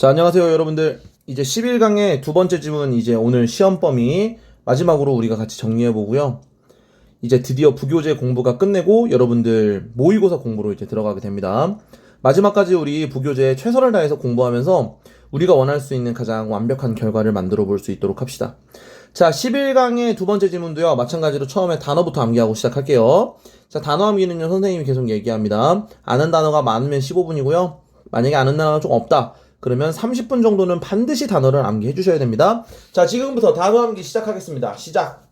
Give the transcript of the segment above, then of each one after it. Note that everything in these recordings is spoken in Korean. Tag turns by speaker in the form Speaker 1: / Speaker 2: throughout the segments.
Speaker 1: 자, 안녕하세요, 여러분들. 이제 11강의 두 번째 지문, 이제 오늘 시험 범위 마지막으로 우리가 같이 정리해 보고요. 이제 드디어 부교재 공부가 끝내고 여러분들 모의고사 공부로 이제 들어가게 됩니다. 마지막까지 우리 부교재 최선을 다해서 공부하면서 우리가 원할 수 있는 가장 완벽한 결과를 만들어 볼 수 있도록 합시다. 자, 11강의 두 번째 지문도요, 마찬가지로 처음에 단어부터 암기하고 시작할게요. 자, 단어 암기는요, 선생님이 계속 얘기합니다. 아는 단어가 많으면 15분이고요. 만약에 아는 단어가 좀 없다, 그러면 30분 정도는 반드시 단어를 암기해 주셔야 됩니다. 자, 지금부터 단어 암기 시작하겠습니다. 시작!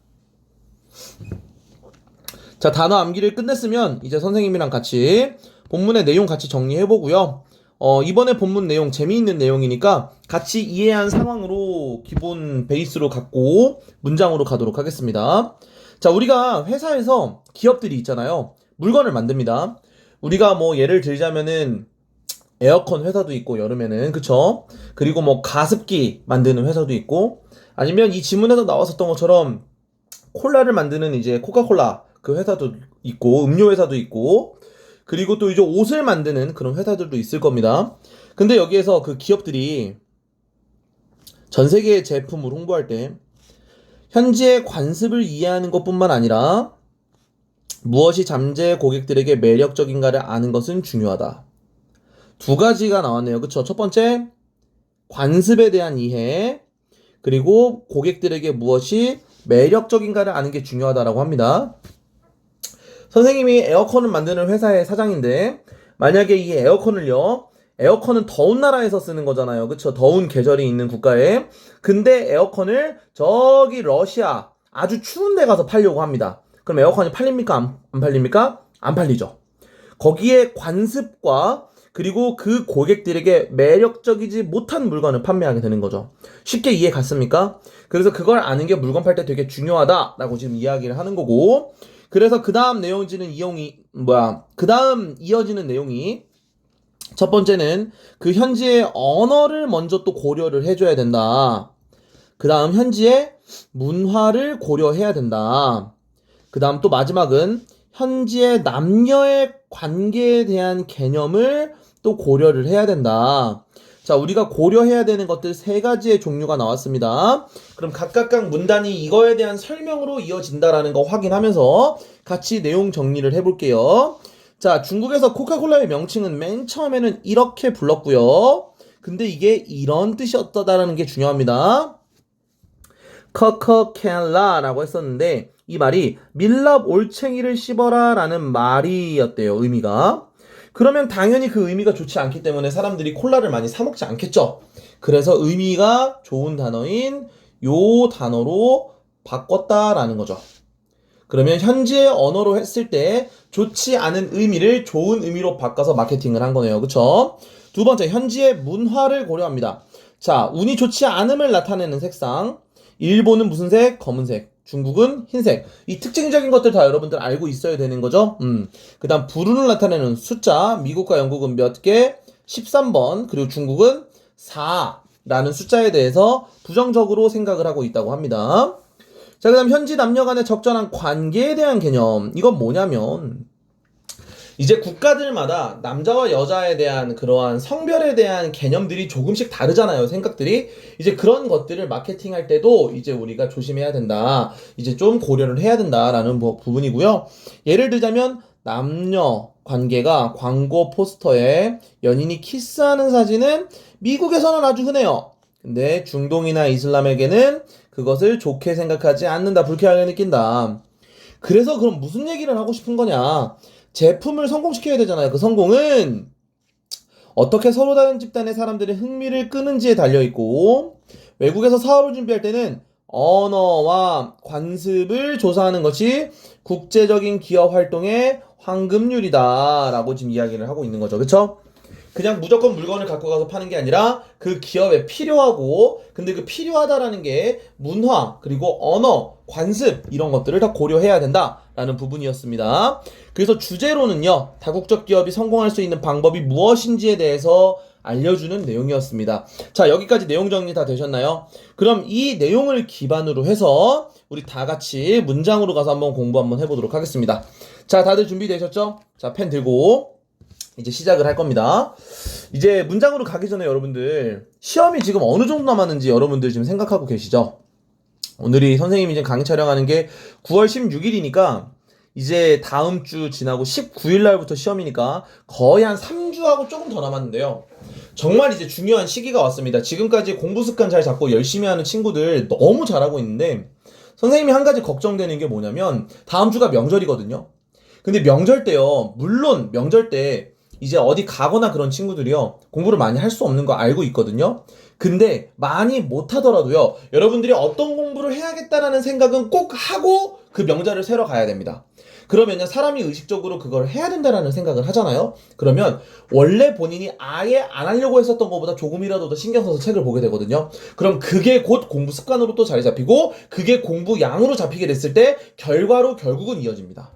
Speaker 1: 자, 단어 암기를 끝냈으면 이제 선생님이랑 같이 본문의 내용 같이 정리해 보고요. 이번에 본문 내용 재미있는 내용이니까 같이 이해한 상황으로 기본 베이스로 갖고 문장으로 가도록 하겠습니다. 자, 우리가 회사에서 기업들이 있잖아요. 물건을 만듭니다. 우리가 뭐 예를 들자면은 에어컨 회사도 있고, 여름에는, 그쵸? 그리고 뭐 가습기 만드는 회사도 있고, 아니면 이 지문에서 나왔었던 것처럼 콜라를 만드는 이제 코카콜라 그 회사도 있고, 음료 회사도 있고, 그리고 또 이제 옷을 만드는 그런 회사들도 있을 겁니다. 근데 여기에서 그 기업들이 전 세계의 제품을 홍보할 때 현지의 관습을 이해하는 것뿐만 아니라 무엇이 잠재 고객들에게 매력적인가를 아는 것은 중요하다. 두 가지가 나왔네요. 그쵸? 첫 번째, 관습에 대한 이해, 그리고 고객들에게 무엇이 매력적인가를 아는 게 중요하다라고 합니다. 선생님이 에어컨을 만드는 회사의 사장인데, 만약에 이 에어컨은 더운 나라에서 쓰는 거잖아요. 그쵸? 더운 계절이 있는 국가에. 근데 에어컨을 저기 러시아 아주 추운 데 가서 팔려고 합니다. 그럼 에어컨이 팔립니까? 안 팔립니까? 안 팔리죠. 거기에 관습과 그리고 그 고객들에게 매력적이지 못한 물건을 판매하게 되는 거죠. 쉽게 이해 갔습니까? 그래서 그걸 아는 게 물건 팔 때 되게 중요하다라고 지금 이야기를 하는 거고, 그래서 그 다음 이어지는 내용이 첫 번째는 그 현지의 언어를 먼저 또 고려를 해줘야 된다. 그 다음 현지의 문화를 고려해야 된다. 그 다음 또 마지막은 현지의 남녀의 관계에 대한 개념을 또 고려를 해야 된다. 자, 우리가 고려해야 되는 것들 세 가지의 종류가 나왔습니다. 그럼 각각 문단이 이거에 대한 설명으로 이어진다라는 거 확인하면서 같이 내용 정리를 해볼게요. 자, 중국에서 코카콜라의 명칭은 맨 처음에는 이렇게 불렀고요. 근데 이게 이런 뜻이었다라는 게 중요합니다. 커커켈라라고 했었는데 이 말이 밀랍 올챙이를 씹어라 라는 말이었대요. 의미가. 그러면 당연히 그 의미가 좋지 않기 때문에 사람들이 콜라를 많이 사 먹지 않겠죠. 그래서 의미가 좋은 단어인 요 단어로 바꿨다라는 거죠. 그러면 현지의 언어로 했을 때 좋지 않은 의미를 좋은 의미로 바꿔서 마케팅을 한 거네요. 그쵸? 두 번째, 현지의 문화를 고려합니다. 자, 운이 좋지 않음을 나타내는 색상. 일본은 무슨 색? 검은색. 중국은 흰색. 이 특징적인 것들 다 여러분들 알고 있어야 되는 거죠. 그 다음 불운을 나타내는 숫자. 미국과 영국은 몇 개? 13번. 그리고 중국은 4라는 숫자에 대해서 부정적으로 생각을 하고 있다고 합니다. 자, 그 다음 현지 남녀 간의 적절한 관계에 대한 개념. 이건 뭐냐면 이제 국가들마다 남자와 여자에 대한 그러한 성별에 대한 개념들이 조금씩 다르잖아요. 생각들이. 이제 그런 것들을 마케팅할 때도 이제 우리가 조심해야 된다. 이제 좀 고려를 해야 된다라는 부분이고요. 예를 들자면 남녀 관계가 광고 포스터에 연인이 키스하는 사진은 미국에서는 아주 흔해요. 근데 중동이나 이슬람에게는 그것을 좋게 생각하지 않는다. 불쾌하게 느낀다. 그래서 그럼 무슨 얘기를 하고 싶은 거냐? 제품을 성공시켜야 되잖아요. 그 성공은 어떻게 서로 다른 집단의 사람들의 흥미를 끄는지에 달려있고, 외국에서 사업을 준비할 때는 언어와 관습을 조사하는 것이 국제적인 기업 활동의 황금률이다 라고 지금 이야기를 하고 있는 거죠. 그쵸? 그냥 무조건 물건을 갖고 가서 파는 게 아니라 그 기업에 필요하고, 근데 그 필요하다라는 게 문화, 그리고 언어, 관습 이런 것들을 다 고려해야 된다라는 부분이었습니다. 그래서 주제로는요, 다국적 기업이 성공할 수 있는 방법이 무엇인지에 대해서 알려주는 내용이었습니다. 자, 여기까지 내용 정리 다 되셨나요? 그럼 이 내용을 기반으로 해서 우리 다 같이 문장으로 가서 한번 공부 한번 해보도록 하겠습니다. 자, 다들 준비되셨죠? 자, 펜 들고 이제 시작을 할 겁니다. 이제 문장으로 가기 전에 여러분들 시험이 지금 어느 정도 남았는지 여러분들 지금 생각하고 계시죠? 오늘이 선생님이 지금 강의 촬영하는 게 9월 16일이니까 이제 다음 주 지나고 19일 날부터 시험이니까 거의 한 3주하고 조금 더 남았는데요. 정말 이제 중요한 시기가 왔습니다. 지금까지 공부 습관 잘 잡고 열심히 하는 친구들 너무 잘하고 있는데 선생님이 한 가지 걱정되는 게 뭐냐면 다음 주가 명절이거든요. 근데 명절 때요. 물론 명절 때 이제 어디 가거나 그런 친구들이요. 공부를 많이 할 수 없는 거 알고 있거든요. 근데 많이 못하더라도요. 여러분들이 어떤 공부를 해야겠다라는 생각은 꼭 하고 그 명절을 새러 가야 됩니다. 그러면요. 사람이 의식적으로 그걸 해야 된다라는 생각을 하잖아요. 그러면 원래 본인이 아예 안 하려고 했었던 것보다 조금이라도 더 신경 써서 책을 보게 되거든요. 그럼 그게 곧 공부 습관으로 또 자리 잡히고 그게 공부 양으로 잡히게 됐을 때 결과로 결국은 이어집니다.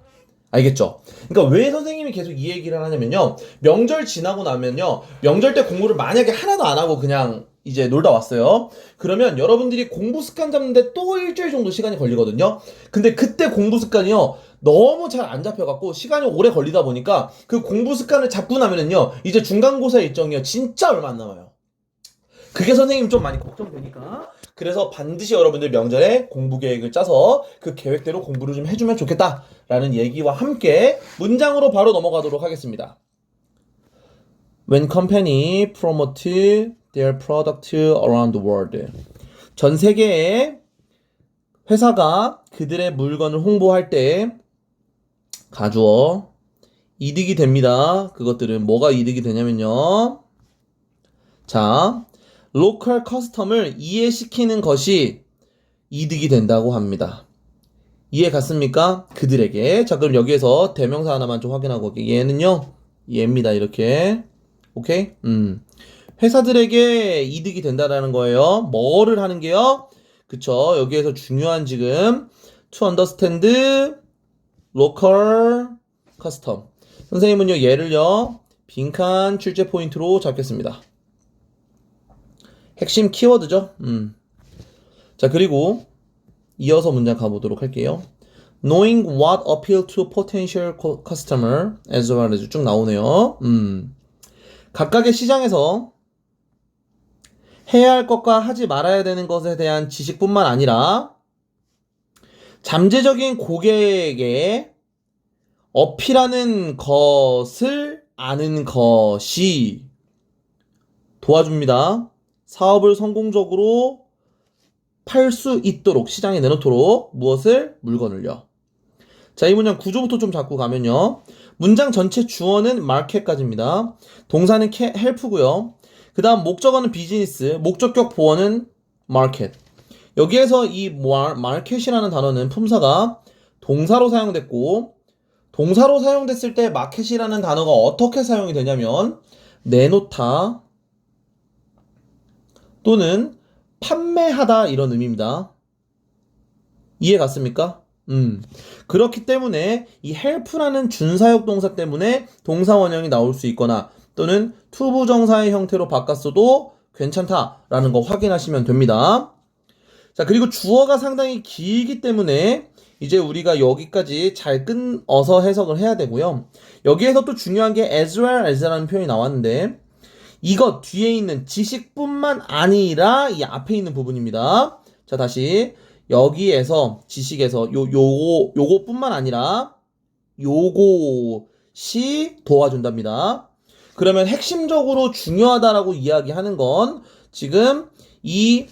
Speaker 1: 알겠죠? 그러니까 왜 선생님이 계속 이 얘기를 하냐면요. 명절 지나고 나면요. 명절 때 공부를 만약에 하나도 안 하고 그냥 이제 놀다 왔어요. 그러면 여러분들이 공부 습관 잡는데 또 일주일 정도 시간이 걸리거든요. 근데 그때 공부 습관이요. 너무 잘 안 잡혀갖고 시간이 오래 걸리다 보니까 그 공부 습관을 잡고 나면은요. 이제 중간고사 일정이요. 진짜 얼마 안 남아요. 그게 선생님 좀 많이 걱정되니까 그래서 반드시 여러분들 명절에 공부 계획을 짜서 그 계획대로 공부를 좀 해주면 좋겠다라는 얘기와 함께 문장으로 바로 넘어가도록 하겠습니다. When company promote their product around the world. 전 세계에 회사가 그들의 물건을 홍보할 때 가주어 이득이 됩니다. 그것들은 뭐가 이득이 되냐면요. 자, 로컬 커스텀을 이해시키는 것이 이득이 된다고 합니다. 이해 갔습니까? 그들에게. 자, 그럼 여기에서 대명사 하나만 좀 확인하고 얘는요. 얘입니다. 이렇게. 오케이? 회사들에게 이득이 된다라는 거예요. 뭐를 하는 게요? 그쵸? 여기에서 중요한 지금 to understand local custom. 선생님은요. 얘를요. 빈칸 출제 포인트로 잡겠습니다. 핵심 키워드죠. 자, 그리고 이어서 문장 가보도록 할게요. Knowing what appeal to potential customer as well as 쭉 나오네요. 각각의 시장에서 해야 할 것과 하지 말아야 되는 것에 대한 지식뿐만 아니라 잠재적인 고객에게 어필하는 것을 아는 것이 도와줍니다. 사업을 성공적으로 팔 수 있도록 시장에 내놓도록 무엇을? 물건을요. 자, 이 문장 구조부터 좀 잡고 가면요. 문장 전체 주어는 market까지입니다. 동사는 help고요. 그 다음 목적어는 비즈니스, 목적격 보어는 market. 여기에서 이 market이라는 단어는 품사가 동사로 사용됐고 동사로 사용됐을 때 market이라는 단어가 어떻게 사용이 되냐면 내놓다 또는 판매하다 이런 의미입니다. 이해 갔습니까? 그렇기 때문에 이 help라는 준사역 동사 때문에 동사 원형이 나올 수 있거나 또는 투부정사의 형태로 바꿨어도 괜찮다라는 거 확인하시면 됩니다. 자, 그리고 주어가 상당히 길기 때문에 이제 우리가 여기까지 잘 끊어서 해석을 해야 되고요. 여기에서 또 중요한 게 as well as라는 표현이 나왔는데 이것 뒤에 있는 지식뿐만 아니라 이 앞에 있는 부분입니다. 자, 다시 여기에서 지식에서 요거뿐만 아니라 요것이 도와준답니다. 그러면 핵심적으로 중요하다라고 이야기하는 건 지금 이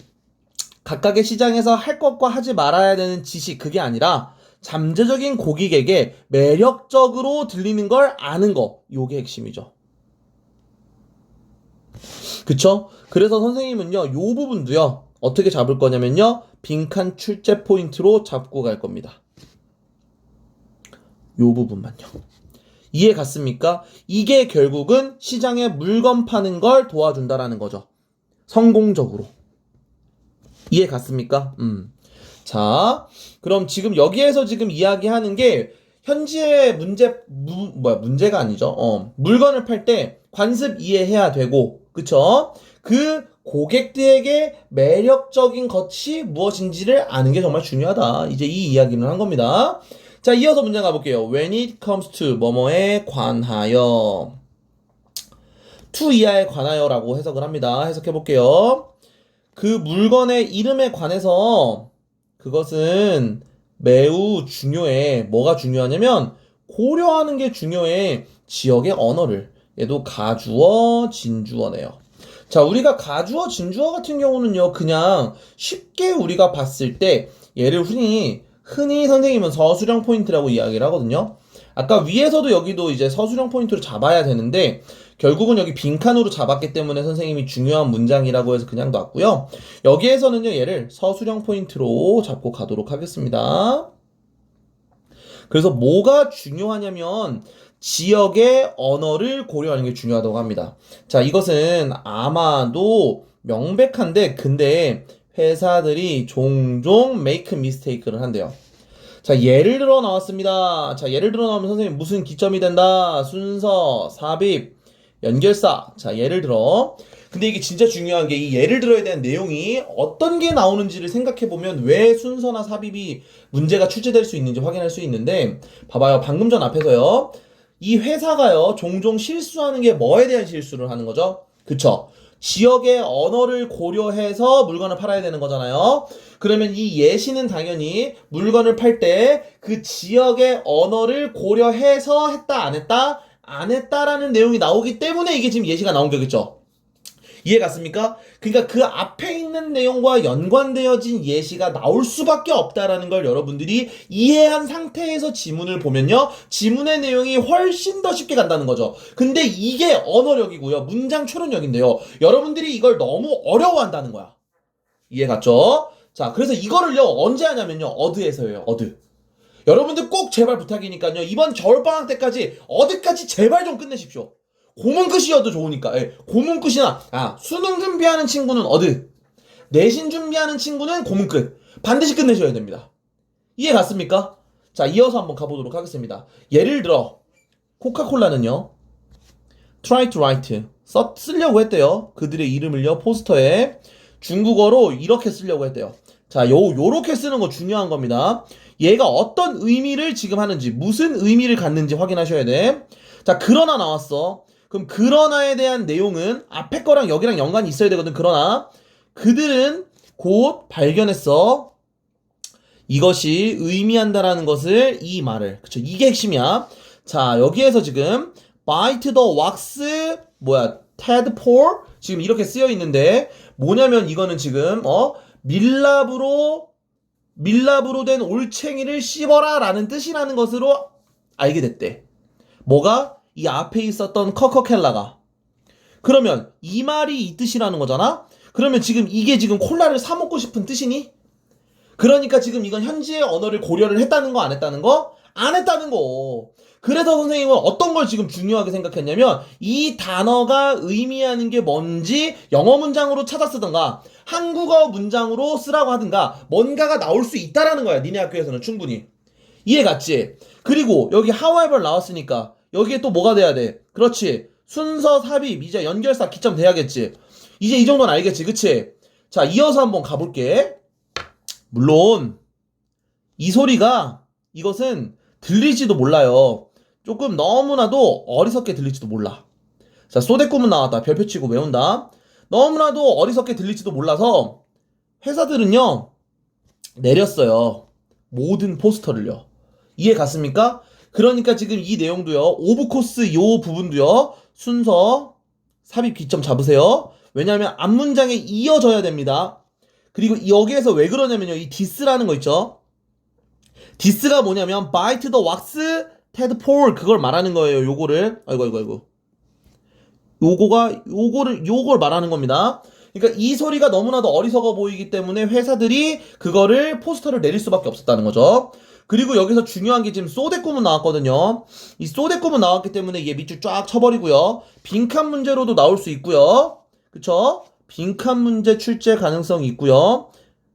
Speaker 1: 각각의 시장에서 할 것과 하지 말아야 되는 지식 그게 아니라 잠재적인 고객에게 매력적으로 들리는 걸 아는 거 요게 핵심이죠. 그쵸? 그래서 선생님은요 요 부분도요 어떻게 잡을 거냐면요 빈칸 출제 포인트로 잡고 갈 겁니다. 요 부분만요. 이해 갔습니까? 이게 결국은 시장에 물건 파는 걸 도와준다라는 거죠. 성공적으로. 이해 갔습니까? 자, 그럼 지금 여기에서 지금 이야기하는 게 현지의 문제가 아니죠. 물건을 팔 때 관습 이해해야 되고, 그쵸? 그 고객들에게 매력적인 것이 무엇인지를 아는 게 정말 중요하다. 이제 이 이야기를 한 겁니다. 자, 이어서 문장 가볼게요. When it comes to 뭐뭐에 관하여. to 이하에 관하여라고 해석을 합니다. 해석해 볼게요. 그 물건의 이름에 관해서 그것은 매우 중요해. 뭐가 중요하냐면 고려하는 게 중요해. 지역의 언어를. 얘도 가주어, 진주어네요. 자, 우리가 가주어, 진주어 같은 경우는요, 그냥 쉽게 우리가 봤을 때 얘를 흔히 선생님은 서술형 포인트라고 이야기를 하거든요. 아까 위에서도 여기도 이제 서술형 포인트로 잡아야 되는데 결국은 여기 빈칸으로 잡았기 때문에 선생님이 중요한 문장이라고 해서 그냥 놨고요. 여기에서는요, 얘를 서술형 포인트로 잡고 가도록 하겠습니다. 그래서 뭐가 중요하냐면 지역의 언어를 고려하는 게 중요하다고 합니다. 자, 이것은 아마도 명백한데 근데 회사들이 종종 make mistake를 한대요. 자, 예를 들어 나왔습니다. 자, 예를 들어 나오면 선생님 무슨 기점이 된다? 순서, 삽입, 연결사. 자, 예를 들어. 근데 이게 진짜 중요한 게 이 예를 들어에 대한 내용이 어떤 게 나오는지를 생각해 보면 왜 순서나 삽입이 문제가 출제될 수 있는지 확인할 수 있는데 봐봐요. 방금 전 앞에서요. 이 회사가요. 종종 실수하는 게 뭐에 대한 실수를 하는 거죠? 그쵸? 지역의 언어를 고려해서 물건을 팔아야 되는 거잖아요. 그러면 이 예시는 당연히 물건을 팔 때 그 지역의 언어를 고려해서 했다, 안 했다? 안 했다라는 내용이 나오기 때문에 이게 지금 예시가 나온 거겠죠. 이해 갔습니까? 그러니까 그 앞에 있는 내용과 연관되어진 예시가 나올 수밖에 없다라는 걸 여러분들이 이해한 상태에서 지문을 보면요. 지문의 내용이 훨씬 더 쉽게 간다는 거죠. 근데 이게 언어력이고요. 문장 추론력인데요. 여러분들이 이걸 너무 어려워한다는 거야. 이해 갔죠? 자, 그래서 이거를요. 언제 하냐면요. 어드에서예요. 어드. 여러분들 꼭 제발 부탁이니까요. 이번 겨울방학 때까지 어드까지 제발 좀 끝내십시오. 고문 끝이어도 좋으니까. 예. 고문 끝이나 수능 준비하는 친구는 어드, 내신 준비하는 친구는 고문 끝. 반드시 끝내셔야 됩니다. 이해 갔습니까? 자, 이어서 한번 가보도록 하겠습니다. 예를 들어 코카콜라는요 try to write 쓰려고 했대요. 그들의 이름을요 포스터에 중국어로 이렇게 쓰려고 했대요. 자, 요렇게 쓰는 거 중요한 겁니다. 얘가 어떤 의미를 지금 하는지, 무슨 의미를 갖는지 확인하셔야 돼. 자, 그러나 나왔어. 그럼 그러나에 대한 내용은 앞에 거랑 여기랑 연관이 있어야 되거든. 그러나 그들은 곧 발견했어. 이것이 의미한다라는 것을, 이 말을. 그쵸? 이게 핵심이야. 자, 여기에서 지금 bite the wax tadpole 지금 이렇게 쓰여 있는데 뭐냐면 이거는 지금 밀랍으로 된 올챙이를 씹어라 라는 뜻이라는 것으로 알게 됐대. 뭐가? 이 앞에 있었던 커커켈라가. 그러면 이 말이 이 뜻이라는 거잖아? 그러면 지금 이게 지금 콜라를 사 먹고 싶은 뜻이니? 그러니까 지금 이건 현지의 언어를 고려를 했다는 거, 안 했다는 거? 안 했다는 거. 그래서 선생님은 어떤 걸 지금 중요하게 생각했냐면 이 단어가 의미하는 게 뭔지 영어 문장으로 찾아 쓰든가 한국어 문장으로 쓰라고 하든가 뭔가가 나올 수 있다라는 거야. 니네 학교에서는 충분히. 이해 갔지? 그리고 여기 however 나왔으니까 여기에 또 뭐가 돼야 돼? 그렇지. 순서, 삽입, 이제 연결사, 기점 돼야겠지. 이제 이 정도는 알겠지, 그치? 자, 이어서 한번 가볼게. 물론 이 소리가 이것은 들릴지도 몰라요. 조금 너무나도 어리석게 들릴지도 몰라. 자, 쏘대꾸문 나왔다. 별표 치고 외운다. 너무나도 어리석게 들릴지도 몰라서 회사들은요 내렸어요. 모든 포스터를요. 이해 갔습니까? 그러니까 지금 이 내용도요. 오브 코스 요 부분도요. 순서, 삽입 기점 잡으세요. 왜냐하면 앞문장에 이어져야 됩니다. 그리고 여기에서 왜 그러냐면요. 이 디스라는 거 있죠. 디스가 뭐냐면 bite the wax tadpole 그걸 말하는 거예요. 요거를. 아이고. 요걸 말하는 겁니다. 그러니까 이 소리가 너무나도 어리석어 보이기 때문에 회사들이 그거를 포스터를 내릴 수밖에 없었다는 거죠. 그리고 여기서 중요한 게 지금 쏘대꾸문 나왔거든요. 이 쏘대꾸문 나왔기 때문에 얘 밑줄 쫙 쳐버리고요. 빈칸 문제로도 나올 수 있고요. 그쵸? 빈칸 문제 출제 가능성이 있고요.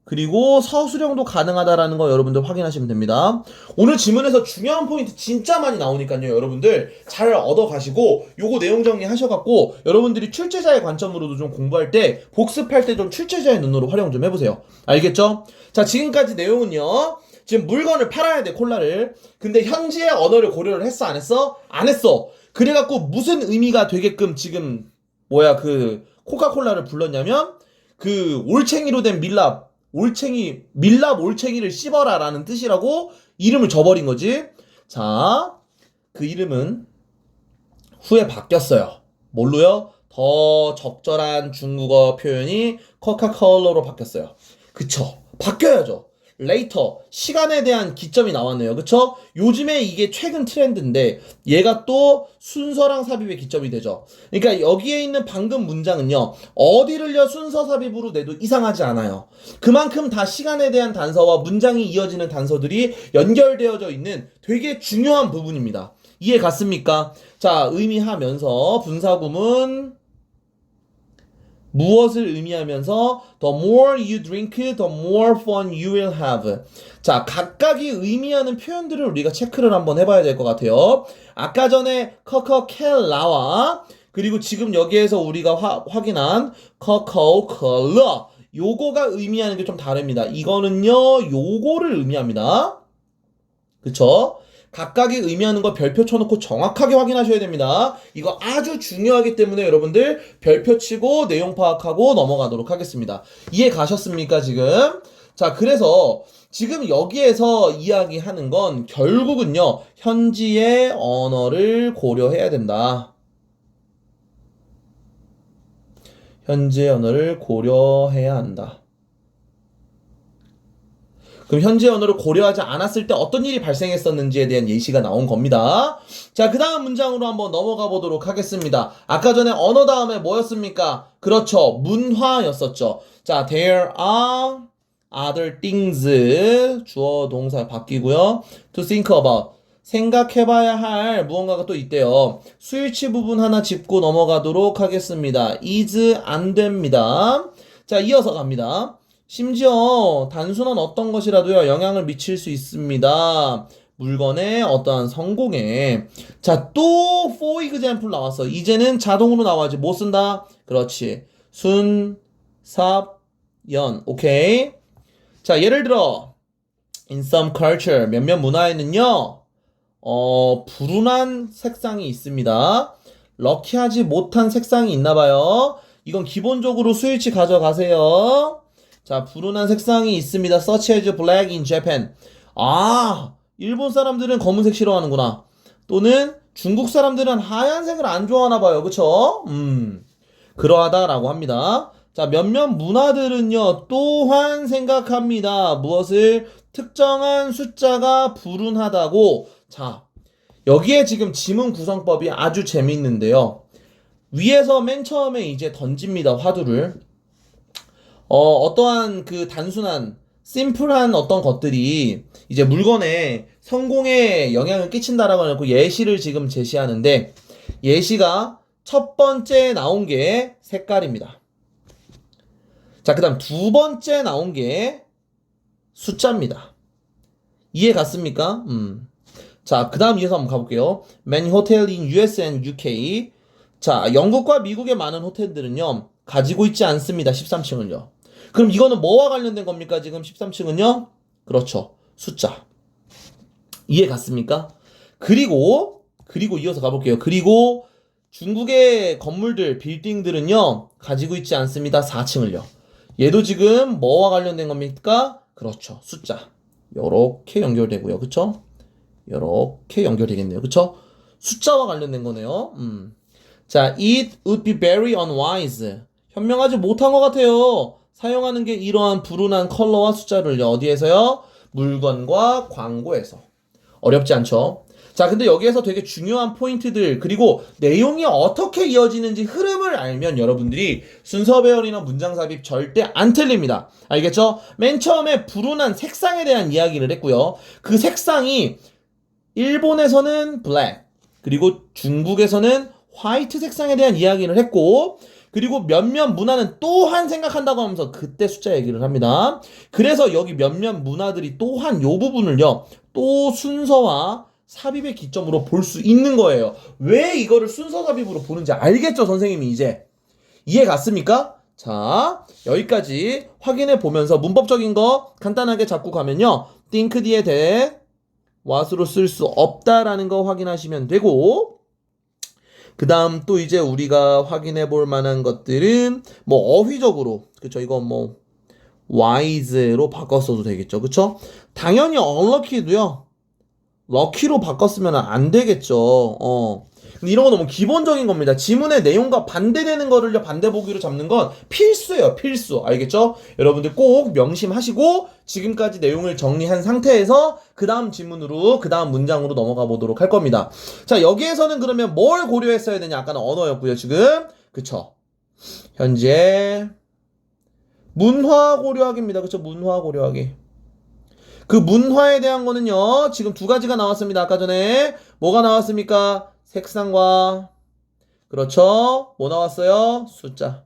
Speaker 1: 그리고 서술형도 가능하다라는 거 여러분들 확인하시면 됩니다. 오늘 지문에서 중요한 포인트 진짜 많이 나오니까요. 여러분들 잘 얻어가시고 요거 내용 정리하셔갖고 여러분들이 출제자의 관점으로도 좀 공부할 때 복습할 때 좀 출제자의 눈으로 활용 좀 해보세요. 알겠죠? 자, 지금까지 내용은요. 지금 물건을 팔아야 돼, 콜라를. 근데 현지의 언어를 고려를 했어, 안 했어? 안 했어. 그래갖고 무슨 의미가 되게끔 지금 그 코카콜라를 불렀냐면 그 올챙이로 된 밀랍 올챙이를 씹어라라는 뜻이라고 이름을 줘버린 거지. 자, 그 이름은 후에 바뀌었어요. 뭘로요? 더 적절한 중국어 표현이 코카콜라로 바뀌었어요. 그쵸? 바뀌어야죠. later, 시간에 대한 기점이 나왔네요. 그쵸? 요즘에 이게 최근 트렌드인데 얘가 또 순서랑 삽입의 기점이 되죠. 그러니까 여기에 있는 방금 문장은요. 어디를요 순서 삽입으로 내도 이상하지 않아요. 그만큼 다 시간에 대한 단서와 문장이 이어지는 단서들이 연결되어져 있는 되게 중요한 부분입니다. 이해 갔습니까? 자, 의미하면서 분사구문 무엇을 의미하면서 the more you drink, the more fun you will have. 자, 각각이 의미하는 표현들을 우리가 체크를 한번 해봐야 될 것 같아요. 아까 전에 코카콜라와 그리고 지금 여기에서 우리가 확인한 코카콜라 요거가 의미하는 게 좀 다릅니다. 이거는요 요거를 의미합니다. 그쵸? 각각이 의미하는 거 별표 쳐놓고 정확하게 확인하셔야 됩니다. 이거 아주 중요하기 때문에 여러분들 별표 치고 내용 파악하고 넘어가도록 하겠습니다. 이해 가셨습니까 지금? 자, 그래서 지금 여기에서 이야기하는 건 결국은요 현지의 언어를 고려해야 된다. 현지의 언어를 고려해야 한다. 그럼 현재 언어를 고려하지 않았을 때 어떤 일이 발생했었는지에 대한 예시가 나온 겁니다. 자, 그 다음 문장으로 한번 넘어가 보도록 하겠습니다. 아까 전에 언어 다음에 뭐였습니까? 그렇죠. 문화였었죠. 자, there are other things. 주어 동사 바뀌고요. to think about. 생각해봐야 할 무언가가 또 있대요. 수일치 부분 하나 짚고 넘어가도록 하겠습니다. is 안 됩니다. 자, 이어서 갑니다. 심지어 단순한 어떤 것이라도요 영향을 미칠 수 있습니다. 물건의 어떠한 성공에. 자, 또 for example 나왔어. 이제는 자동으로 나와야지. 뭐 쓴다? 그렇지. 순, 삽, 연. 오케이. 자, 예를 들어 in some culture 몇몇 문화에는요 불운한 색상이 있습니다. 럭키하지 못한 색상이 있나봐요. 이건 기본적으로 수일치 가져가세요. 자, 불운한 색상이 있습니다. Such as black in Japan. 아, 일본 사람들은 검은색 싫어하는구나. 또는 중국 사람들은 하얀색을 안 좋아하나 봐요. 그쵸? 그러하다라고 합니다. 자, 몇몇 문화들은요, 또한 생각합니다. 무엇을? 특정한 숫자가 불운하다고. 자, 여기에 지금 지문 구성법이 아주 재밌는데요. 위에서 맨 처음에 이제 던집니다. 화두를. 어떠한 그 단순한 심플한 어떤 것들이 이제 물건에 성공에 영향을 끼친다라고 해놓고 예시를 지금 제시하는데 예시가 첫 번째 나온 게 색깔입니다. 자, 그 다음 두 번째 나온 게 숫자입니다. 이해 갔습니까? 자, 그 다음 이어서 한번 가볼게요. Many hotel in US and UK. 자, 영국과 미국의 많은 호텔들은요 가지고 있지 않습니다. 13층을요. 그럼 이거는 뭐와 관련된 겁니까? 지금 13층은요? 그렇죠. 숫자. 이해 갔습니까? 그리고 이어서 가볼게요. 그리고 중국의 건물들, 빌딩들은요, 가지고 있지 않습니다. 4층을요. 얘도 지금 뭐와 관련된 겁니까? 그렇죠. 숫자. 요렇게 연결되고요. 그쵸? 요렇게 연결되겠네요. 그쵸? 숫자와 관련된 거네요. 자, it would be very unwise. 현명하지 못한 것 같아요. 사용하는 게 이러한 불운한 컬러와 숫자를요. 어디에서요? 물건과 광고에서. 어렵지 않죠? 자, 근데 여기에서 되게 중요한 포인트들 그리고 내용이 어떻게 이어지는지 흐름을 알면 여러분들이 순서 배열이나 문장 삽입 절대 안 틀립니다. 알겠죠? 맨 처음에 불운한 색상에 대한 이야기를 했고요. 그 색상이 일본에서는 블랙 그리고 중국에서는 화이트 색상에 대한 이야기를 했고 그리고 몇몇 문화는 또한 생각한다고 하면서 그때 숫자 얘기를 합니다. 그래서 여기 몇몇 문화들이 또한 요 부분을요. 또 순서와 삽입의 기점으로 볼 수 있는 거예요. 왜 이거를 순서 삽입으로 보는지 알겠죠, 선생님이 이제? 이해 갔습니까? 자, 여기까지 확인해 보면서 문법적인 거 간단하게 잡고 가면요. think 뒤에 what으로 쓸 수 없다라는 거 확인하시면 되고 그 다음 또 이제 우리가 확인해 볼 만한 것들은 뭐 어휘적으로, 그쵸? 이거 뭐 wise로 바꿨어도 되겠죠. 그쵸? 당연히 unlucky도요. 럭키로 바꿨으면 안 되겠죠. 근데 이런 거 너무 기본적인 겁니다. 지문의 내용과 반대되는 거를요, 반대 보기로 잡는 건 필수예요, 필수. 알겠죠? 여러분들 꼭 명심하시고, 지금까지 내용을 정리한 상태에서, 그 다음 지문으로, 그 다음 문장으로 넘어가 보도록 할 겁니다. 자, 여기에서는 그러면 뭘 고려했어야 되냐? 아까는 언어였고요, 지금. 그쵸? 현재, 문화 고려하기입니다. 그쵸? 문화 고려하기. 그 문화에 대한 거는요, 지금 두 가지가 나왔습니다. 아까 전에 뭐가 나왔습니까? 색상과, 그렇죠? 뭐 나왔어요? 숫자.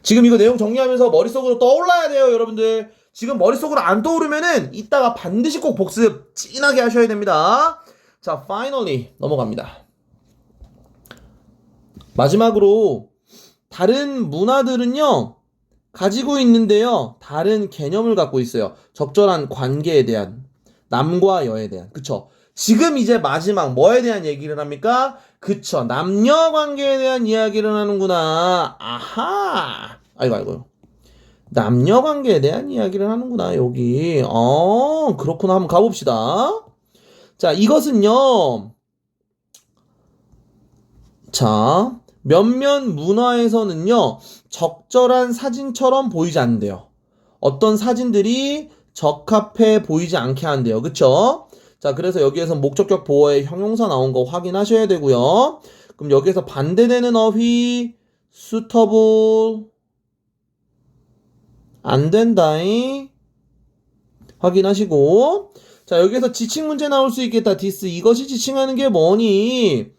Speaker 1: 지금 이거 내용 정리하면서 머릿속으로 떠올라야 돼요, 여러분들. 지금 머릿속으로 안 떠오르면은 이따가 반드시 꼭 복습 진하게 하셔야 됩니다. 자, finally 넘어갑니다. 마지막으로 다른 문화들은요, 가지고 있는데요, 다른 개념을 갖고 있어요. 적절한 관계에 대한, 남과 여에 대한. 그쵸? 지금 이제 마지막 뭐에 대한 얘기를 합니까? 그쵸? 남녀 관계에 대한 이야기를 하는구나. 아하! 아이고. 남녀 관계에 대한 이야기를 하는구나, 여기. 그렇구나. 한번 가봅시다. 자, 이것은요, 자, 몇몇 문화에서는요, 적절한 사진처럼 보이지 않는데요. 어떤 사진들이 적합해 보이지 않게 한대요. 그쵸? 자, 그래서 여기에서 목적격 보어의 형용사 나온 거 확인하셔야 되고요. 그럼 여기에서 반대되는 어휘, suitable, 안 된다잉. 확인하시고. 자, 여기에서 지칭 문제 나올 수 있겠다. this. 이것이 지칭하는 게 뭐니?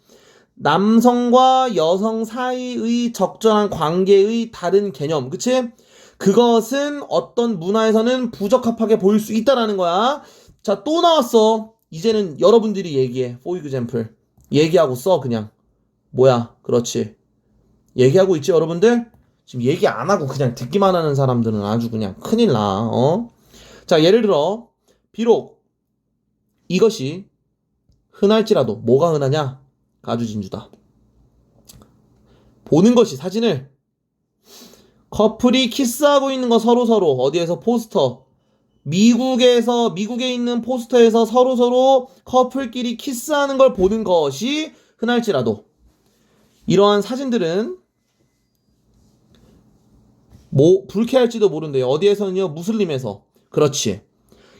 Speaker 1: 남성과 여성 사이의 적절한 관계의 다른 개념, 그치? 그것은 어떤 문화에서는 부적합하게 보일 수 있다라는 거야. 자, 또 나왔어. 이제는 여러분들이 얘기해. for example. 얘기하고 써, 그냥. 뭐야, 그렇지. 얘기하고 있지, 여러분들? 지금 얘기 안 하고 그냥 듣기만 하는 사람들은 아주 그냥 큰일 나, 자, 예를 들어, 비록 이것이 흔할지라도, 뭐가 흔하냐? 가주진주다. 보는 것이 사진을 커플이 키스하고 있는 거 서로 어디에서 포스터 미국에 있는 포스터에서 서로 커플끼리 키스하는 걸 보는 것이 흔할지라도 이러한 사진들은 뭐 불쾌할지도 모른대요. 어디에서는요? 무슬림에서. 그렇지.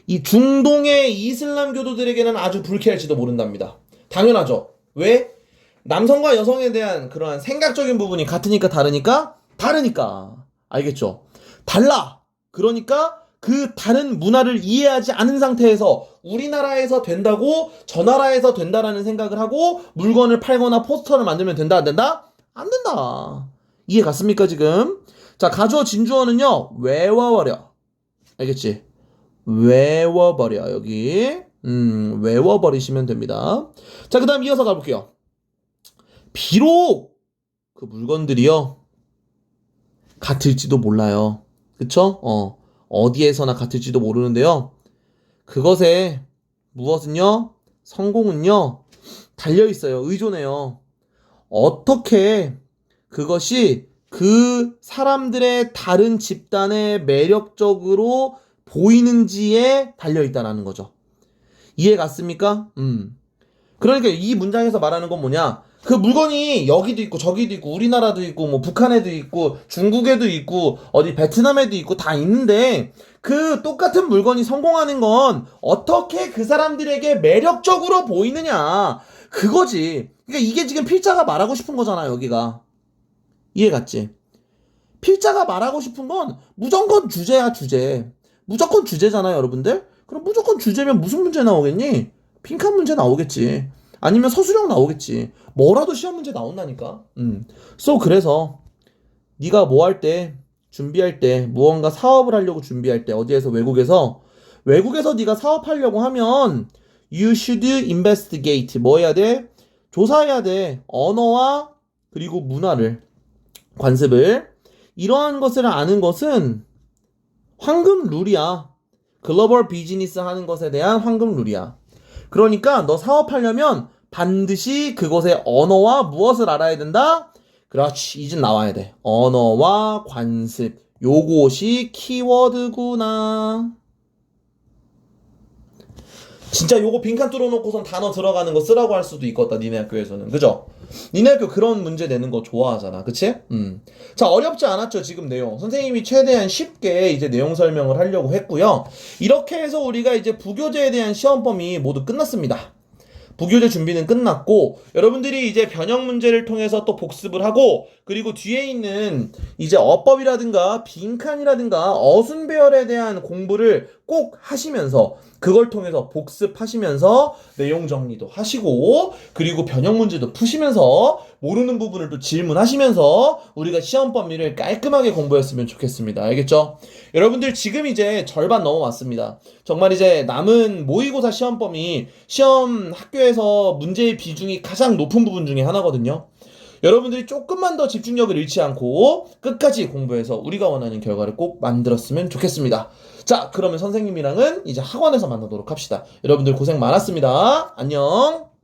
Speaker 1: 이 중동의 이슬람 교도들에게는 아주 불쾌할지도 모른답니다. 당연하죠. 왜? 남성과 여성에 대한 그러한 생각적인 부분이 같으니까 다르니까? 다르니까. 알겠죠? 달라. 그러니까 그 다른 문화를 이해하지 않은 상태에서 우리나라에서 된다고 저 나라에서 된다라는 생각을 하고 물건을 팔거나 포스터를 만들면 된다, 안 된다? 안 된다. 이해 갔습니까, 지금? 자, 가주어 진주어는요, 외워버려. 알겠지? 외워버려, 여기. 외워버리시면 됩니다. 자, 그 다음 이어서 가볼게요. 비록 그 물건들이요 같을지도 몰라요. 그쵸? 어디에서나 같을지도 모르는데요. 그것에 무엇은요? 성공은요 달려있어요. 의존해요. 어떻게 그것이 그 사람들의 다른 집단에 매력적으로 보이는지에 달려있다라는 거죠. 이해 갔습니까? 그러니까 이 문장에서 말하는 건 뭐냐? 그 물건이 여기도 있고 저기도 있고 우리나라도 있고 뭐 북한에도 있고 중국에도 있고 어디 베트남에도 있고 다 있는데 그 똑같은 물건이 성공하는 건 어떻게 그 사람들에게 매력적으로 보이느냐 그거지. 그러니까 이게 지금 필자가 말하고 싶은 거잖아. 여기가 이해 갔지? 필자가 말하고 싶은 건 무조건 주제야. 주제 무조건 주제잖아 여러분들. 그럼 무조건 주제면 무슨 문제 나오겠니? 빈칸 문제 나오겠지. 아니면 서술형 나오겠지. 뭐라도 시험 문제 나온다니까. 그래서 네가 뭐 할 때, 준비할 때, 무언가 사업을 하려고 준비할 때, 어디에서 외국에서 네가 사업하려고 하면 you should investigate. 뭐 해야 돼? 조사해야 돼. 언어와 그리고 문화를, 관습을. 이러한 것을 아는 것은 황금 룰이야. 글로벌 비즈니스 하는 것에 대한 황금 룰이야. 그러니까 너 사업하려면 반드시 그것의 언어와 무엇을 알아야 된다? 그렇지. 이제 나와야 돼. 언어와 관습. 요것이 키워드구나. 진짜 요거 빈칸 뚫어놓고선 단어 들어가는 거 쓰라고 할 수도 있겠다. 니네 학교에서는. 그죠? 니네 학교 그런 문제 내는 거 좋아하잖아. 그치? 자, 어렵지 않았죠? 지금 내용. 선생님이 최대한 쉽게 이제 내용 설명을 하려고 했고요. 이렇게 해서 우리가 이제 부교재에 대한 시험 범위 모두 끝났습니다. 부교재 준비는 끝났고 여러분들이 이제 변형 문제를 통해서 또 복습을 하고 그리고 뒤에 있는 이제 어법이라든가 빈칸이라든가 어순 배열에 대한 공부를 꼭 하시면서 그걸 통해서 복습하시면서 내용 정리도 하시고 그리고 변형 문제도 푸시면서 모르는 부분을 또 질문하시면서 우리가 시험 범위를 깔끔하게 공부했으면 좋겠습니다. 알겠죠? 여러분들 지금 이제 절반 넘어왔습니다. 정말 이제 남은 모의고사 시험 범위 시험 학교에서 문제의 비중이 가장 높은 부분 중에 하나거든요. 여러분들이 조금만 더 집중력을 잃지 않고 끝까지 공부해서 우리가 원하는 결과를 꼭 만들었으면 좋겠습니다. 자, 그러면 선생님이랑은 이제 학원에서 만나도록 합시다. 여러분들 고생 많았습니다. 안녕.